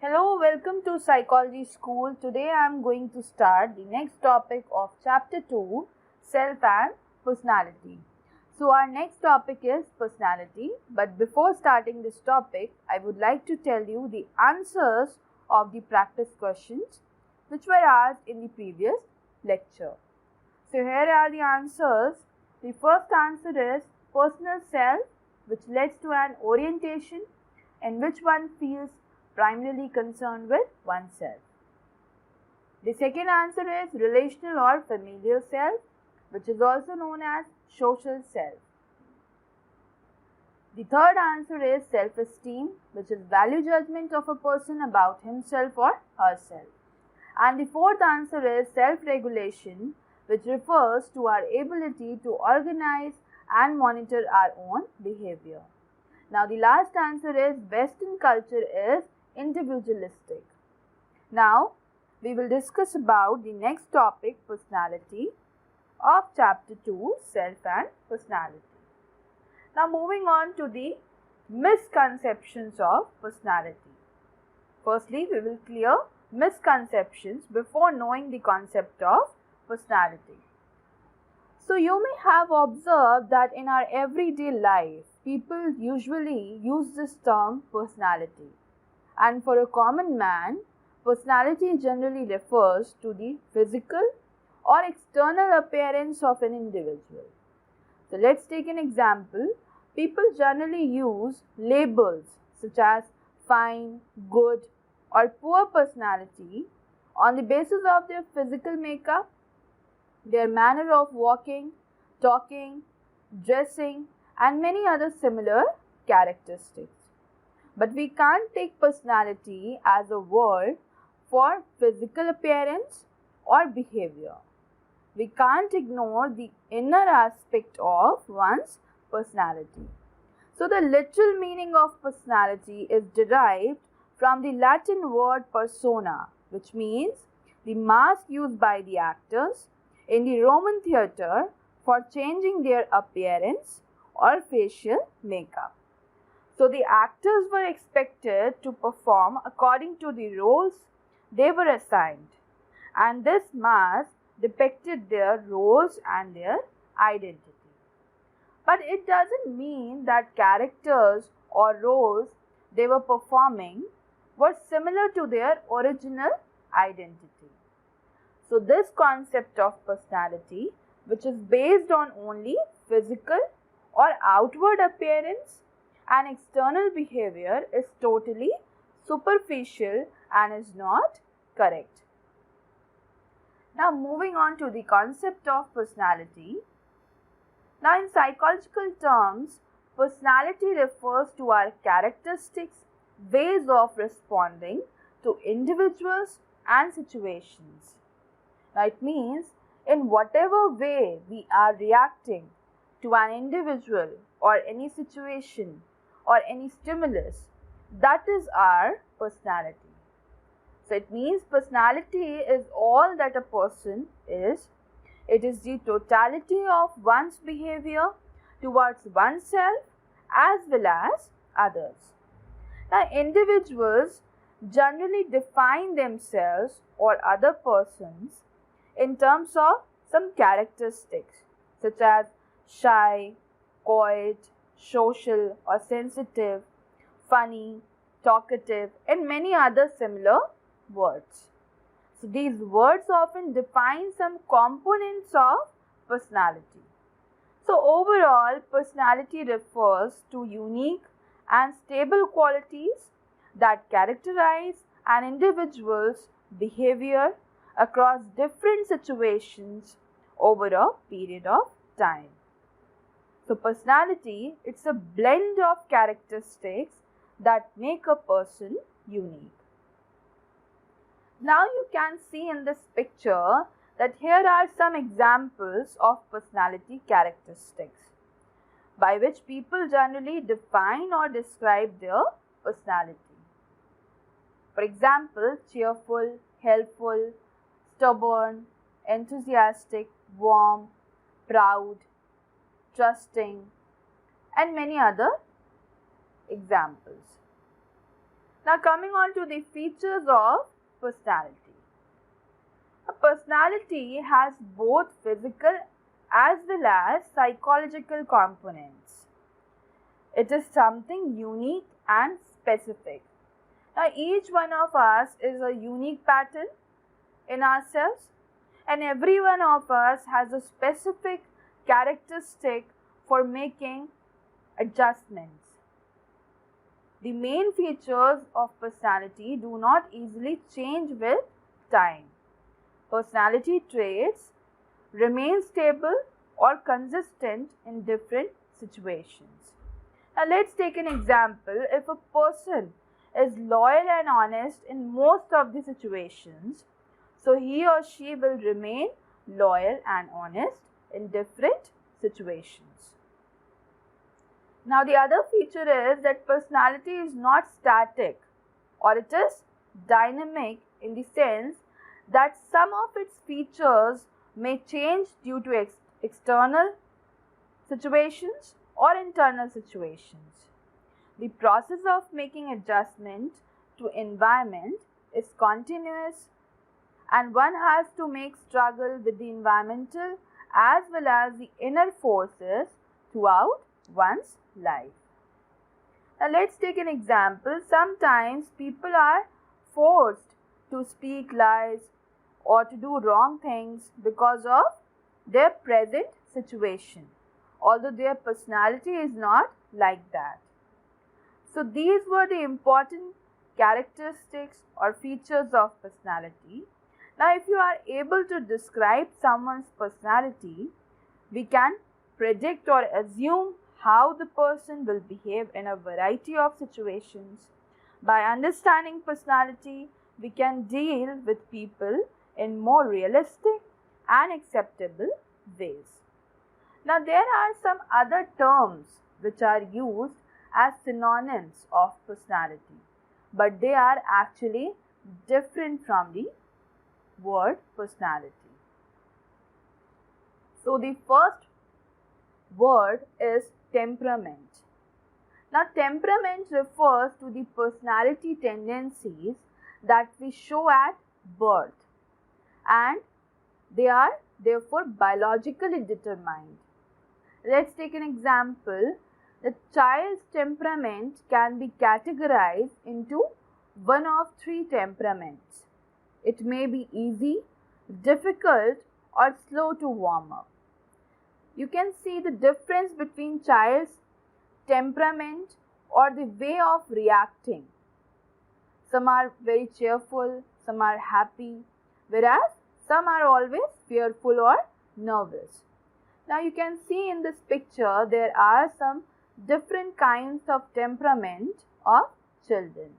Hello, welcome to Psychology School. Today I am going to start the next topic of Chapter 2, Self and Personality. So our next topic is personality, but before starting this topic, I would like to tell you the answers of the practice questions which were asked in the previous lecture. So here are the answers. The first answer is personal self, which leads to an orientation in which one feels primarily concerned with oneself. The second answer is relational or familiar self, which is also known as social self. The third answer is self-esteem, which is value judgment of a person about himself or herself. And the fourth answer is self-regulation, which refers to our ability to organize and monitor our own behavior. Now the last answer is Western culture is individualistic. Now we will discuss about the next topic, personality, of chapter 2, self and personality. Now moving on to the misconceptions of personality. Firstly, we will clear misconceptions before knowing the concept of personality. So you may have observed that in our everyday life, people usually use this term personality. And for a common man, personality generally refers to the physical or external appearance of an individual. So let's take an example. People generally use labels such as fine, good, or poor personality on the basis of their physical makeup, their manner of walking, talking, dressing, and many other similar characteristics. But we can't take personality as a word for physical appearance or behavior. We can't ignore the inner aspect of one's personality. So the literal meaning of personality is derived from the Latin word persona, which means the mask used by the actors in the Roman theatre for changing their appearance or facial makeup. So the actors were expected to perform according to the roles they were assigned, and this mask depicted their roles and their identity. But it doesn't mean that characters or roles they were performing were similar to their original identity. So this concept of personality, which is based on only physical or outward appearance and external behavior, is totally superficial and is not correct. Now moving on to the concept of personality. Now in psychological terms, personality refers to our characteristics, ways of responding to individuals and situations. Now it means in whatever way we are reacting to an individual or any situation or any stimulus, that is our personality. So it means personality is all that a person is. It is the totality of one's behavior towards oneself as well as others. Now individuals generally define themselves or other persons in terms of some characteristics such as shy, quiet, social or sensitive, funny, talkative, and many other similar words. So these words often define some components of personality. So overall, personality refers to unique and stable qualities that characterize an individual's behavior across different situations over a period of time. So personality, it's a blend of characteristics that make a person unique. Now you can see in this picture that here are some examples of personality characteristics by which people generally define or describe their personality. For example, cheerful, helpful, stubborn, enthusiastic, warm, proud, trusting, and many other examples. Now coming on to the features of personality. A personality has both physical as well as psychological components. It is something unique and specific. Now each one of us is a unique pattern in ourselves, and every one of us has a specific characteristic for making adjustments. The main features of personality do not easily change with time. Personality traits remain stable or consistent in different situations. Now let's take an example. If a person is loyal and honest in most of the situations, so he or she will remain loyal and honest in different situations. Now the other feature is that personality is not static, or it is dynamic in the sense that some of its features may change due to external situations or internal situations. The process of making adjustment to environment is continuous, and one has to make struggle with the environmental as well as the inner forces throughout one's life. Now let's take an example. Sometimes people are forced to speak lies or to do wrong things because of their present situation, although their personality is not like that. So these were the important characteristics or features of personality. Now if you are able to describe someone's personality, we can predict or assume how the person will behave in a variety of situations. By understanding personality, we can deal with people in more realistic and acceptable ways. Now there are some other terms which are used as synonyms of personality, but they are actually different from the word personality. So the first word is temperament. Now temperament refers to the personality tendencies that we show at birth, and they are therefore biologically determined. Let's take an example. The child's temperament can be categorized into one of three temperaments. It may be easy, difficult, or slow to warm up. You can see the difference between child's temperament or the way of reacting. Some are very cheerful, some are happy, whereas some are always fearful or nervous. Now you can see in this picture there are some different kinds of temperament of children.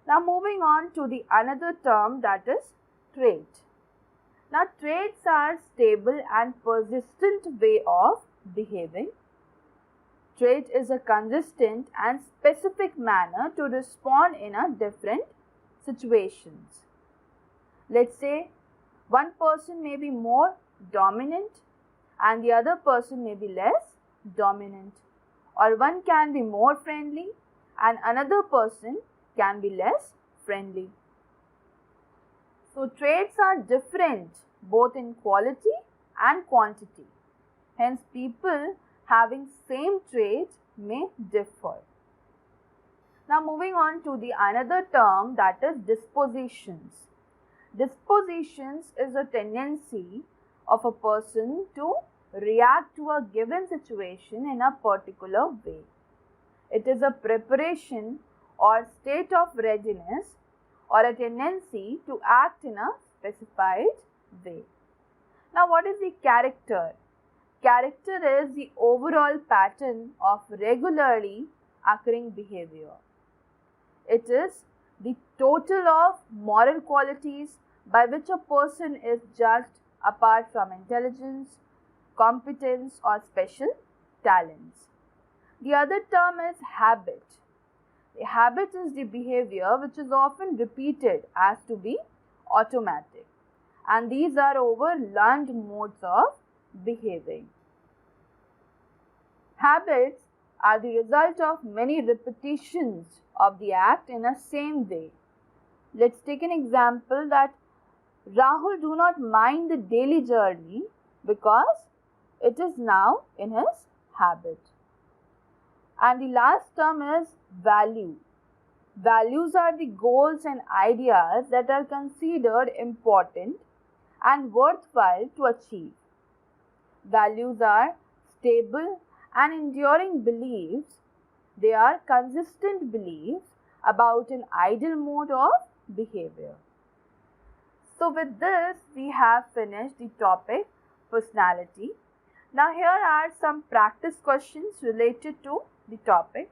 Now moving on to the another term, that is trait. Now traits are stable and persistent way of behaving. Trait is a consistent and specific manner to respond in a different situations. Let's say one person may be more dominant and the other person may be less dominant, or one can be more friendly and another person can be less friendly. So traits are different both in quality and quantity. Hence people having same trait may differ. Now moving on to the another term, that is dispositions. Dispositions is a tendency of a person to react to a given situation in a particular way. It is a preparation or state of readiness or a tendency to act in a specified way. Now what is the character? Character is the overall pattern of regularly occurring behavior. It is the total of moral qualities by which a person is judged apart from intelligence, competence or special talents. The other term is habit. A habit is the behavior which is often repeated as to be automatic, and these are over learned modes of behaving. Habits are the result of many repetitions of the act in a same way. Let's take an example that Rahul do not mind the daily journey because it is now in his habit. And the last term is value. Values are the goals and ideas that are considered important and worthwhile to achieve. Values are stable and enduring beliefs. They are consistent beliefs about an ideal mode of behavior. So with this, we have finished the topic personality. Now here are some practice questions related to the topic.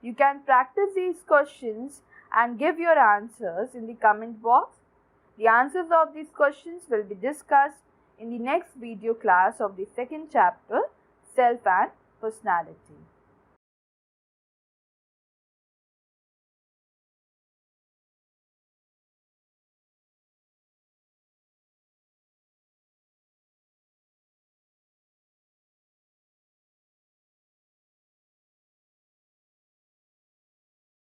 You can practice these questions and give your answers in the comment box. The answers of these questions will be discussed in the next video class of the second chapter, Self and Personality.